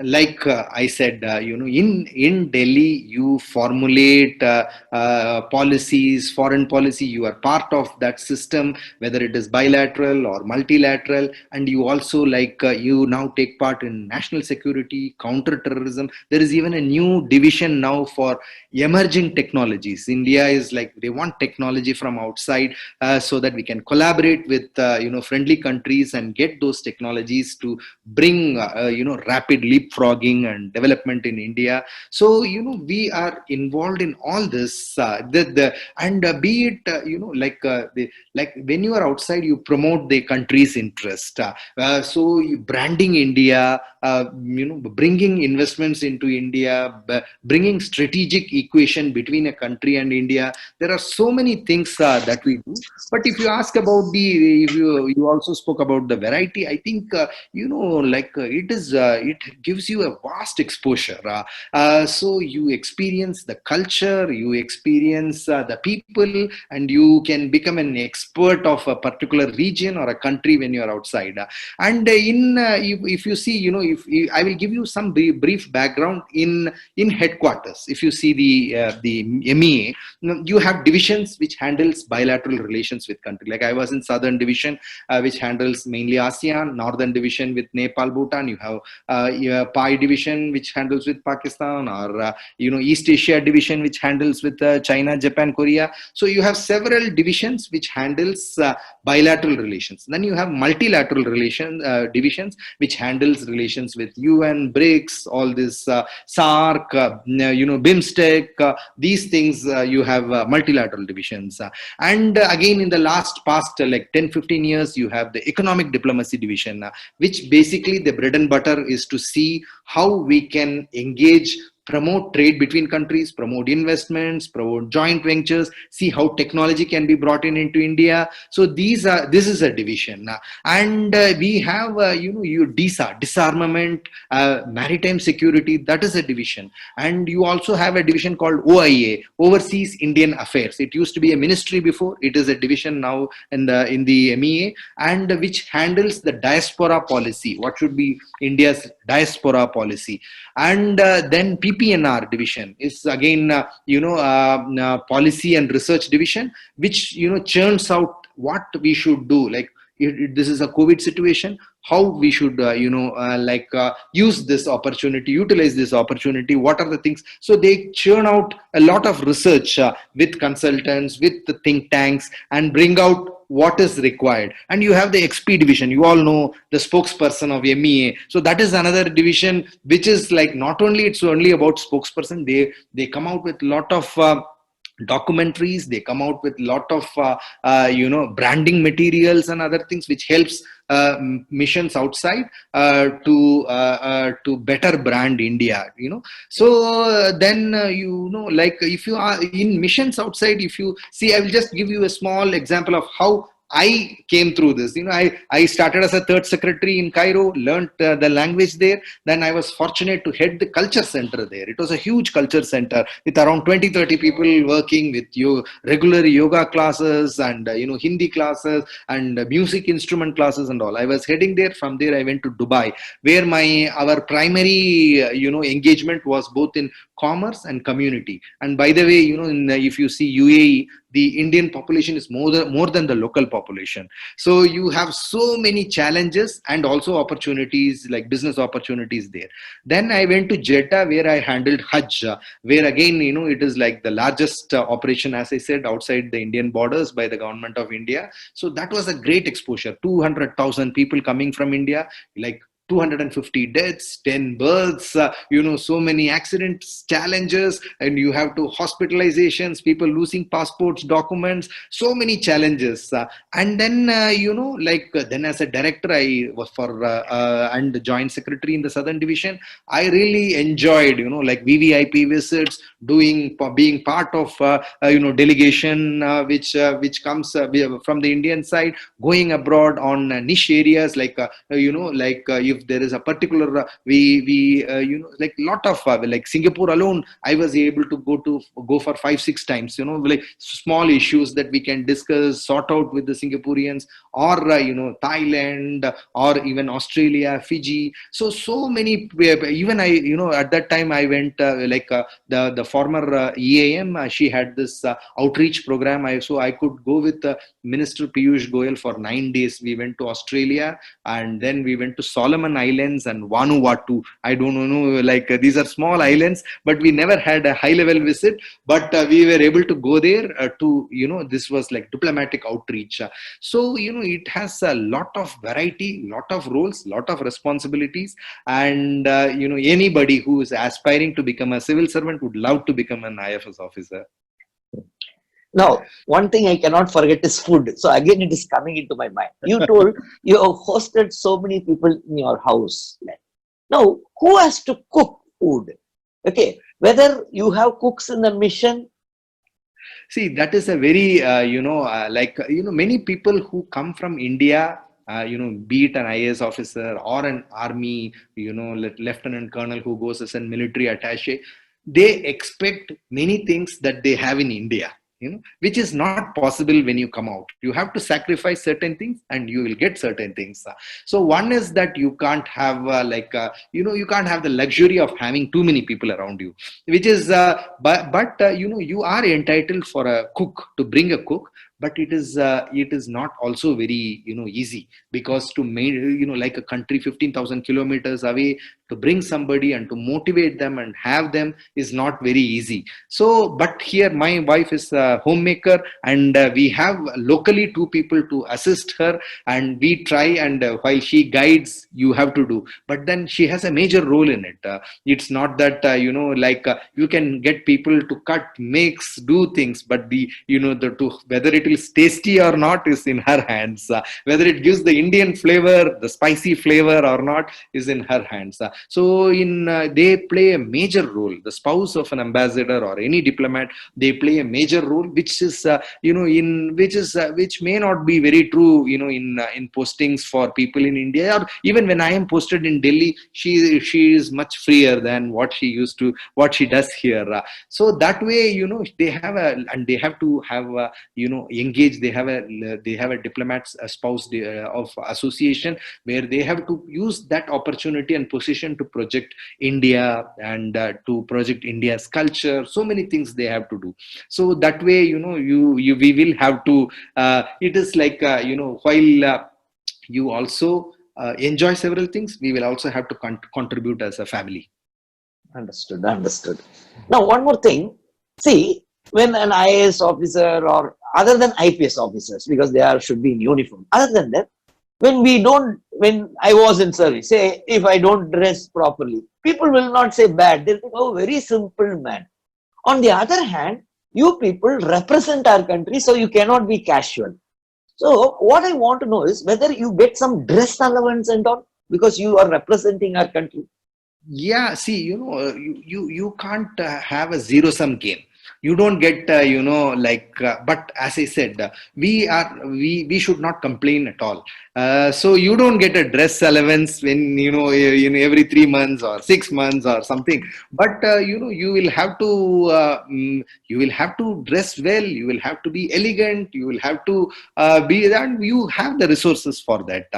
like I said, in Delhi, you formulate policies, foreign policy. You are part of that system, whether it is bilateral or multilateral, and you also you now take part in national security, counter-terrorism. There is even a new division now for emerging technologies. India is like they want technology from outside, so that we can collaborate with friendly countries and get those technologies to bring rapid leapfrogging and development in India. So we are involved in all this, be it like when you are outside, you promote the country's interest. So branding India, bringing investments into India, bringing strategic equation between a country and India. There are so many things that we do. But if you ask about you also spoke about the variety. I think it gives you a vast exposure. So you experience the culture, you experience the people, and you can become an expert of a particular region or a country when you are outside. And if you see, if I will give you some brief background in headquarters. If you see the MEA, you have divisions which handles bilateral relations with country. Like I was in Southern Division, which handles mainly ASEAN. Northern Division with Nepal, Bhutan. You have PI Division which handles with Pakistan, or East Asia Division which handles with China, Japan, Korea. So you have several divisions which handles bilateral relations. Then you have multilateral divisions which handles relations with UN, BRICS, all this SARC, BIMSTEC, these things. You have multilateral divisions. And again, in the past like 10-15 years, you have the economic diplomacy division, which basically the bread and butter is to see how we can engage, promote trade between countries, promote investments, promote joint ventures, see how technology can be brought into India. So this is a division. And we have, DISA, disarmament, maritime security, that is a division. And you also have a division called OIA, Overseas Indian Affairs. It used to be a ministry before, it is a division now in the MEA, and which handles the diaspora policy. What should be India's diaspora policy? And then PPNR division is again, policy and research division, which, churns out what we should do. Like, this is a COVID situation, how we should, use this opportunity, utilize this opportunity, what are the things. So they churn out a lot of research with consultants, with the think tanks, and bring out what is required. And you have the XP division. You all know the spokesperson of MEA. So that is another division which is like, not only it's only about spokesperson, they come out with a lot of documentaries, they come out with a lot of branding materials and other things which helps missions outside to better brand India. So then like, if you are in missions outside, if you see, I will just give you a small example of how I came through this. I started as a third secretary in Cairo, learned the language there. Then I was fortunate to head the culture center there. It was a huge culture center with around 20-30 people working with regular yoga classes and Hindi classes and music instrument classes and all. I was heading there. From there I went to Dubai, where our primary engagement was both in commerce and community. And by the way, if you see UAE, the Indian population is more than the local population. So you have so many challenges and also opportunities, like business opportunities there. Then I went to Jeddah, where I handled Hajj, where again, it is like the largest operation, as I said, outside the Indian borders by the government of India. So that was a great exposure. 200,000 people coming from India, like 250 deaths, 10 births, so many accidents, challenges, and you have to hospitalizations, people losing passports, documents, so many challenges. And then, then as a director, I was and joint secretary in the Southern Division, I really enjoyed, like VVIP visits, being part of, delegation, which comes from the Indian side, going abroad on niche areas, like, if there is a particular like lot of like Singapore alone, I was able to go for 5-6 times, like small issues that we can discuss, sort out with the Singaporeans, or Thailand, or even Australia, Fiji. So many, even I, at that time I went the former EAM, she had this outreach program. So I could go with Minister Piyush Goyal for 9 days. We went to Australia, and then we went to Solomon Islands and Vanuatu. I don't know, like these are small islands, but we never had a high level visit, but we were able to go there to, this was like diplomatic outreach. So, it has a lot of variety, lot of roles, lot of responsibilities, and, anybody who is aspiring to become a civil servant would love to become an IFS officer. Now, one thing I cannot forget is food. So again, it is coming into my mind. You told you have hosted so many people in your house. Now, who has to cook food? Okay, whether you have cooks in the mission. See, that is a very, many people who come from India be it an IAS officer or an army, lieutenant colonel who goes as a military attaché, they expect many things that they have in India, which is not possible when you come out. You have to sacrifice certain things and you will get certain things. So one is that you can't have you can't have the luxury of having too many people around you, which is you are entitled for a cook to bring a cook, but it is not also very easy, because to make, like a country 15,000 kilometers away, to bring somebody and to motivate them and have them is not very easy. So but here my wife is a homemaker, and we have locally two people to assist her, and we try, and while she guides, you have to do, but then she has a major role in it. It's not that you can get people to cut, mix, do things, but the whether it is tasty or not is in her hands. Whether it gives the Indian flavor, the spicy flavor or not, is in her hands. So they play a major role. The spouse of an ambassador or any diplomat, they play a major role, which is which may not be very true in postings for people in India, or even when I am posted in Delhi, she is much freer than what she does here. So that way, they have and they have to have engage. They have a diplomat's spouse of association, where they have to use that opportunity and position to project India, and to project India's culture. So many things they have to do. So that way, we will have to. It is like while you also enjoy several things, we will also have to contribute as a family. Understood, understood. Now, one more thing. See, when an IAS officer, or other than IPS officers, because they should be in uniform, other than that, when I was in service, say, if I don't dress properly, people will not say bad. They'll think, oh, very simple man. On the other hand, you people represent our country, so you cannot be casual. So, what I want to know is whether you get some dress allowance and all, because you are representing our country. Yeah, see, you can't have a zero sum game. You don't get but as I said, we should not complain at all. So you don't get a dress allowance when every 3 months or 6 months or something, but you will have to dress well, you will have to be elegant, you will have to be that, you have the resources for that.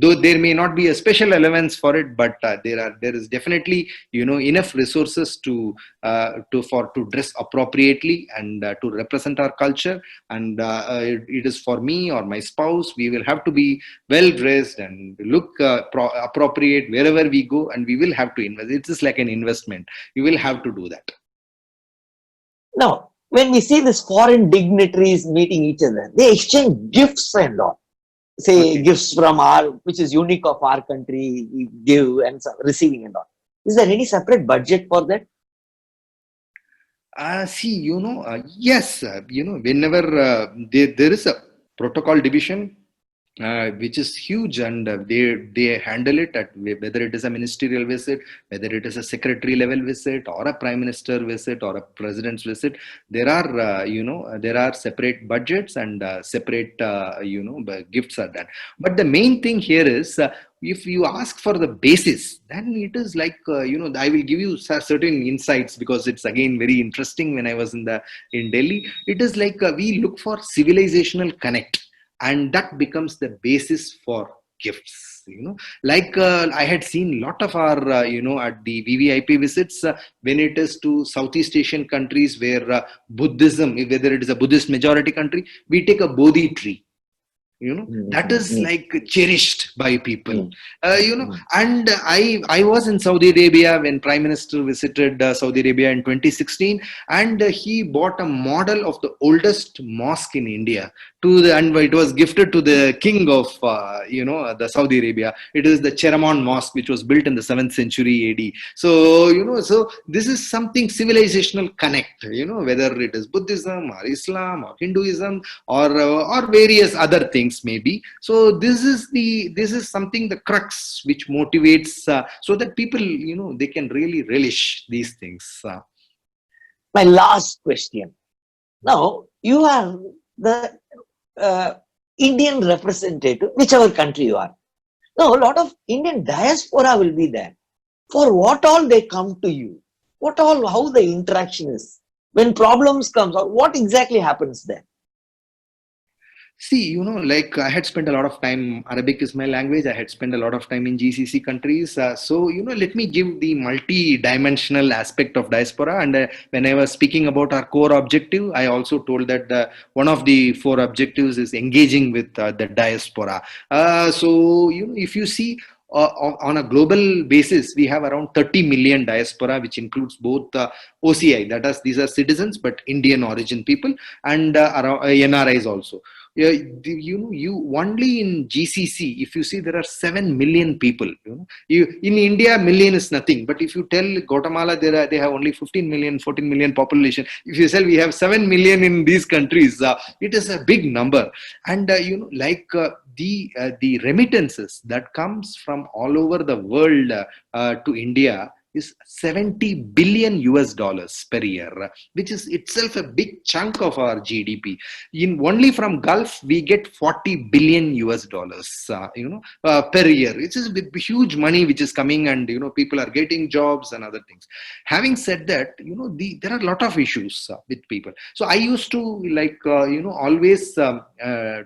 Though there may not be a special allowance for it, but there is definitely enough resources to dress appropriately, and to represent our culture. And it is for me or my spouse, we will have to be well dressed and look appropriate wherever we go, and we will have to invest. It is like an investment. You will have to do that. Now, when we see these foreign dignitaries meeting each other, they exchange gifts and all. Say, gifts from which is unique of our country, we give, and receiving and all. Is there any separate budget for that? See, yes, whenever there is a protocol division, which is huge, and they handle it at whether it is a ministerial visit, whether it is a secretary level visit, or a prime minister visit, or a president's visit. There are separate budgets, and separate gifts are done. But the main thing here is, if you ask for the basis, then it is like I will give you certain insights, because it's again very interesting. When I was in Delhi, it is like we look for civilizational connect, and that becomes the basis for gifts. I had seen a lot of our at the VVIP visits, when it is to Southeast Asian countries where Buddhism, whether it is a Buddhist majority country, we take a Bodhi tree. That is like cherished by people. And I was in Saudi Arabia when Prime Minister visited Saudi Arabia in 2016, and he bought a model of the oldest mosque in India and it was gifted to the king of the Saudi Arabia. It is the Cheramon Mosque, which was built in the 7th century AD. So this is something civilizational connect, whether it is Buddhism or Islam or Hinduism or various other things maybe. So this is something, the crux, which motivates so that people they can really relish these things. My last question. Now, you are the Indian representative, whichever country you are. No, a lot of Indian diaspora will be there. For what all they come to you? What all, how the interaction is? When problems comes out, what exactly happens there? See, like I had spent a lot of time, Arabic is my language. I had spent a lot of time in GCC countries. So, let me give the multi-dimensional aspect of diaspora. And when I was speaking about our core objective, I also told that one of the four objectives is engaging with the diaspora. So, if you see, on a global basis, we have around 30 million diaspora, which includes both OCI, that is, these are citizens, but Indian origin people, and around, NRIs also. Yeah, you only in GCC, if you see, there are 7 million people. In India, million is nothing. But if you tell Guatemala, they have only 15 million, 14 million population. If you say we have 7 million in these countries, it is a big number. And the remittances that comes from all over the world to India is 70 billion US dollars per year, which is itself a big chunk of our GDP. In only from Gulf, we get 40 billion US dollars, per year. It's a huge money which is coming, and people are getting jobs and other things. Having said that, there are a lot of issues with people. So I used to always tell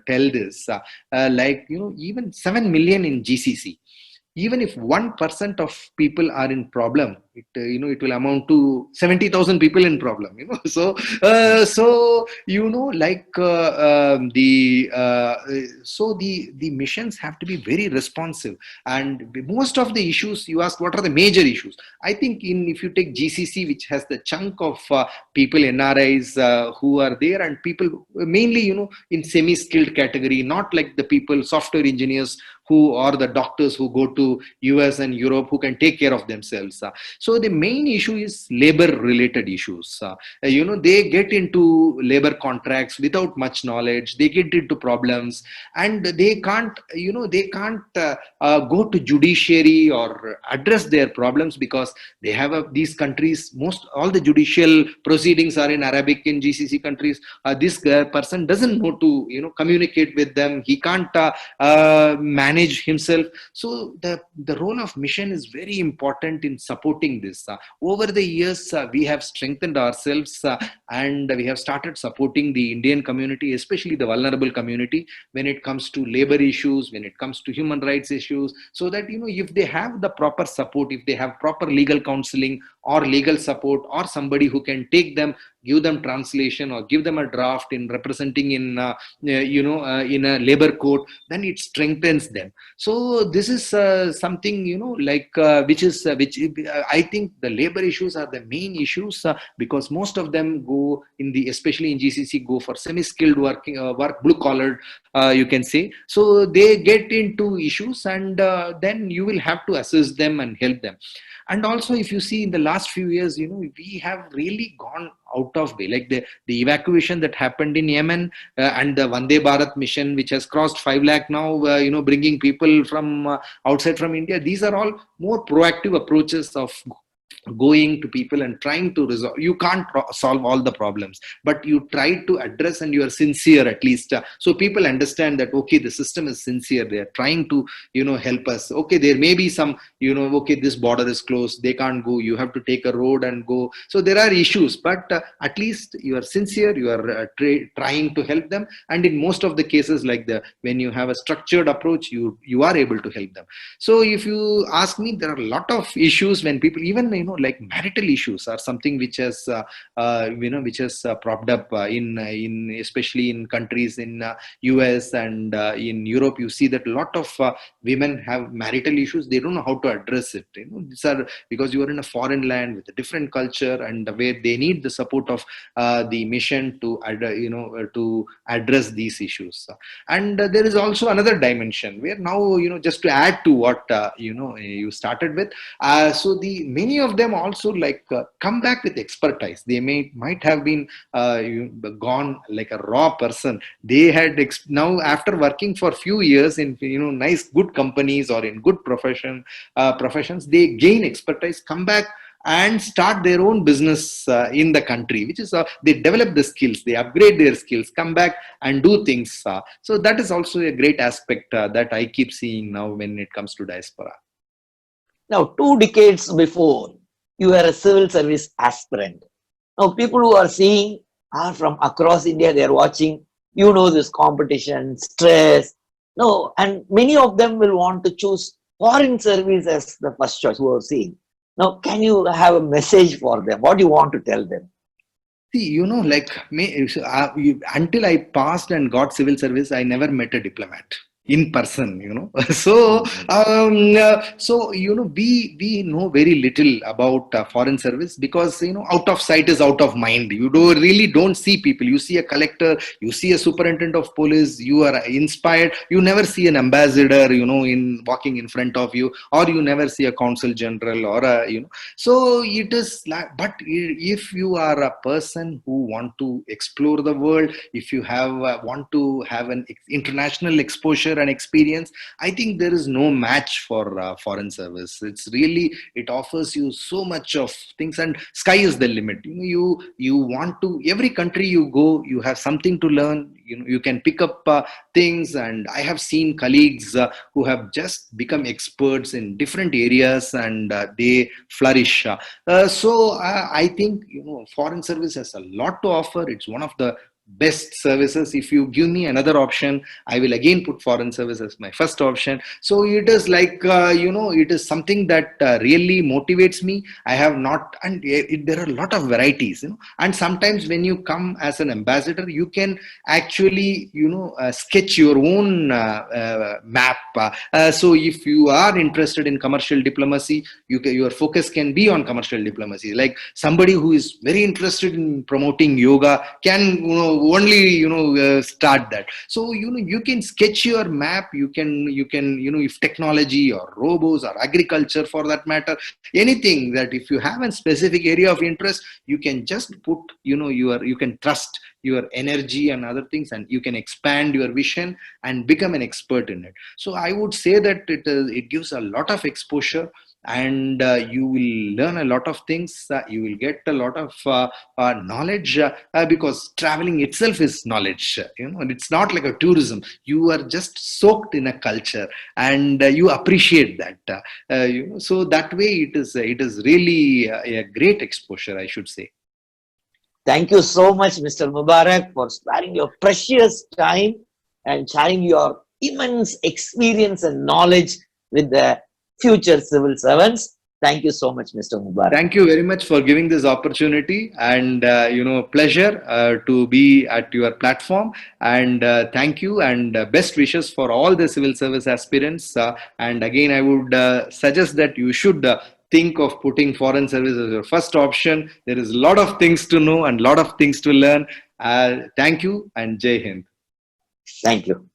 this, even 7 million in GCC. Even if 1% of people are in problem, it will amount to 70,000 people in problem. The missions have to be very responsive. And most of the issues you ask, what are the major issues? I think if you take GCC, which has the chunk of people, NRIs who are there, and people mainly in semi-skilled category, not like the people, software engineers who are the doctors who go to US and Europe, who can take care of themselves. So the main issue is labor related issues. They get into labor contracts without much knowledge. They get into problems, and they can't go to judiciary or address their problems, because they have these countries, all the judicial proceedings are in Arabic in GCC countries. This person doesn't know to communicate with them. He can't manage himself. So the role of mission is very important in supporting this. Over the years, we have strengthened ourselves, and we have started supporting the Indian community, especially the vulnerable community, when it comes to labor issues, when it comes to human rights issues, so that if they have the proper support, if they have proper legal counseling or legal support, or somebody who can take them, give them translation, or give them a draft in representing in in a labor court, then it strengthens them. So this is something which I think the labor issues are the main issues, because most of them go especially in GCC, go for semi-skilled work, blue collar, you can say. So they get into issues, and then you will have to assist them and help them. And also, if you see in the last few years, we have really gone out of way, like the evacuation that happened in Yemen, and the Vande Bharat mission, which has crossed 5 lakh now, bringing people from outside from India. These are all more proactive approaches of going to people and trying to resolve. You can't solve all the problems, but you try to address, and you are sincere, at least, so people understand that, okay, the system is sincere, they are trying to help us. Okay, there may be some okay, this border is closed, they can't go, you have to take a road and go. So there are issues, but at least you are sincere, you are trying to help them. And in most of the cases, when you have a structured approach, you are able to help them. So if you ask me, there are a lot of issues when people, even like marital issues are something which has propped up in especially in countries in US and in Europe. You see that a lot of women have marital issues. They don't know how to address it. These are because you are in a foreign land with a different culture, and where they need the support of the mission to address these issues. And there is also another dimension where now, just to add to what you started with, so the many of them also come back with expertise. They might have been gone like a raw person. They had now, after working for a few years in nice good companies or in good professions, they gain expertise, come back and start their own business in the country, which is they develop the skills, they upgrade their skills, come back and do things. So that is also a great aspect that I keep seeing now when it comes to diaspora. Now, 2 decades before, you were a civil service aspirant. Now, people who are seeing are from across India, they are watching, this competition, stress. No, and many of them will want to choose foreign service as the first choice who are seeing. Now, can you have a message for them? What do you want to tell them? See, like me, until I passed and got civil service, I never met a diplomat in person. So we know very little about foreign service, because out of sight is out of mind. You don't see people. You see a collector, you see a superintendent of police, you are inspired. You never see an ambassador, in walking in front of you, or you never see a consul general or so it is like, but if you are a person who want to explore the world, if you have want to have an international exposure and experience, I think there is no match for foreign service. It offers you so much of things, and sky is the limit. You want to, every country you go, you have something to learn. You can pick up things, and I have seen colleagues who have just become experts in different areas, and they flourish. I think foreign service has a lot to offer. It's one of the best services. If you give me another option, I will again put foreign service as my first option. So it is like it is something that really motivates me. I have not, and there are a lot of varieties, and sometimes when you come as an ambassador, you can actually sketch your own map. So if you are interested in commercial diplomacy, your focus can be on commercial diplomacy. Like somebody who is very interested in promoting yoga can only start that. So you can sketch your map. You can if technology or robots or agriculture, for that matter, anything that if you have a specific area of interest, you can just put you can trust your energy and other things, and you can expand your vision and become an expert in it. So I would say that it gives a lot of exposure, and you will learn a lot of things. You will get a lot of knowledge, because traveling itself is knowledge. And it's not like a tourism. You are just soaked in a culture, and you appreciate that. So that way, it is really a great exposure, I should say. Thank you so much, Mr. Mubarak, for sparing your precious time and sharing your immense experience and knowledge with the future civil servants. Thank you so much, Mr. Mubarak. Thank you very much for giving this opportunity, and pleasure to be at your platform. And thank you, and best wishes for all the civil service aspirants. And again, I would suggest that you should think of putting foreign service as your first option. There is a lot of things to know and a lot of things to learn. Thank you, and Jai Hind. Thank you.